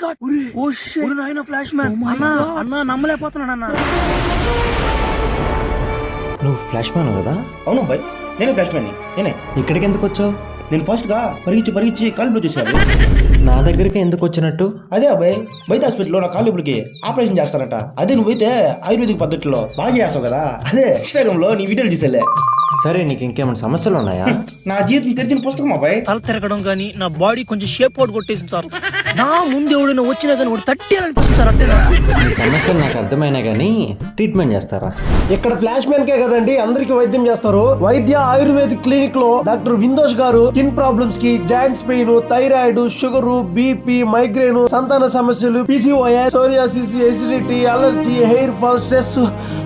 God oh shit నాయనా flash man అన్నా నమ్మలేకపోతున్నాను అన్నా. నువ్వు ఫ్లాష్ మ్యాన్ కదా? అవును బాయ్, నేనే ఫ్లాష్ మ్యాన్. నేనే. ఇక్కడికి ఎందుకు వచ్చావు? నేను ఫస్ట్గా పరిగించి కాళ్ళు చూసాను. నా దగ్గరికి ఎందుకు వచ్చినట్టు? అదే అబ్బాయి, బయట హాస్పిటల్లో నా కాళ్ళు ఇప్పటికి ఆపరేషన్ చేస్తారట. అదే నువ్వు అయితే ఆయుర్వేదిక్ పద్ధతిలో బాగా చేస్తావు కదా. అదే ఇన్స్టాగ్రామ్లో నీ వీడియోలు చూసేలే. సరే, నీకు ఇంకేమైనా సమస్యలు ఉన్నాయా? నా జీవితం తెరిచిన పుస్తకం అబ్బాయి. తల తిరగడం కానీ నా బాడీ కొంచెం షేప్ అవుట్ కొట్టేసింది సార్. నా ముందు ఎవడైనా వచ్చినా కానీ వాడు తట్టేయాలనిపిస్తుంది సార్. అంటే ఈ సమస్యలు నాకు అర్థమైనా కానీ ట్రీట్మెంట్ చేస్తారా? ఇక్కడ ఫ్లాష్ మ్యాన్ కే కదండి అందరికి వైద్యం చేస్తారు. వైద్య ఆయుర్వేదిక్ క్లినిక్ లో డాక్టర్ విందోష్ గారు స్కిన్ ప్రాబ్లమ్స్ కి, joints pain, thyroid, sugar, BP, migraine, సంతాన సమస్యలు, PCOS, psoriasis, acidity, allergy, hair fall, stress,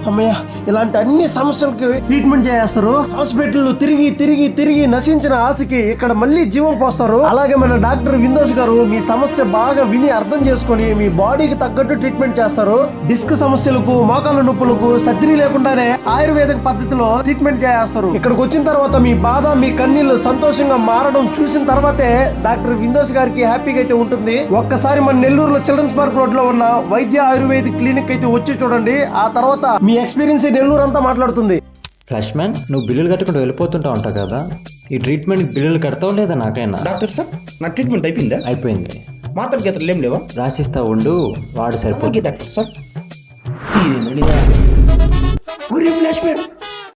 అమ్మయ్య ఇలాంటి అన్ని సమస్యలకి ట్రీట్మెంట్ చేస్తారు. హాస్పిటల్ తిరిగి తిరిగి తిరిగి నశించిన ఆశకి ఇక్కడ మళ్ళీ జీవం పోస్తారు. అలాగే మన డాక్టర్ విందోష్ గారు మీ సమస్య బాగా విని అర్థం చేసుకుని మీ బాడీకి తగ్గట్టు ట్రీట్మెంట్ చేస్తారు. డిస్క్ సమస్యలకు, మోకాళ్ళ నొప్పులకు సర్జరీ లేకుండానే ఆయుర్వేదిక పద్ధతిలో ట్రీట్మెంట్ చేస్తారు. ఇక్కడికి వచ్చిన తర్వాత మీ బాధ, మీ కన్నీళ్లు సంతోషంగా మారడం చూసిన తర్వాతే డాక్టర్ విందోష్ గారికి హ్యాపీగా అయితే ఉంటుంది. ఒక్కసారి మన నెల్లూరులో చిల్డ్రన్స్ పార్క్ రోడ్ లో ఉన్న వైద్య ఆయుర్వేదిక్ క్లినిక్ అయితే వచ్చి చూడండి. ఆ తర్వాత మీ ఎక్స్పీరియన్స్ నెల్లూరు అంతా మాట్లాడుతుంది. ఫ్లాష్ మ్యాన్, నువ్వు బిల్లులు కట్టుకుంటూ వెళ్ళిపోతుంటా ఉంటావు కదా, ఈ ట్రీట్మెంట్ బిల్లులు కడతావు లేదా నాకైనా? డాక్టర్ సార్, నా ట్రీట్మెంట్ అయిపోయిందా? అయిపోయింది. మాత్రం గీతలు ఏం లేవా? రాసిస్తా ఉండు, వాడు సరిపోతుంది. Doctor sir. Flash man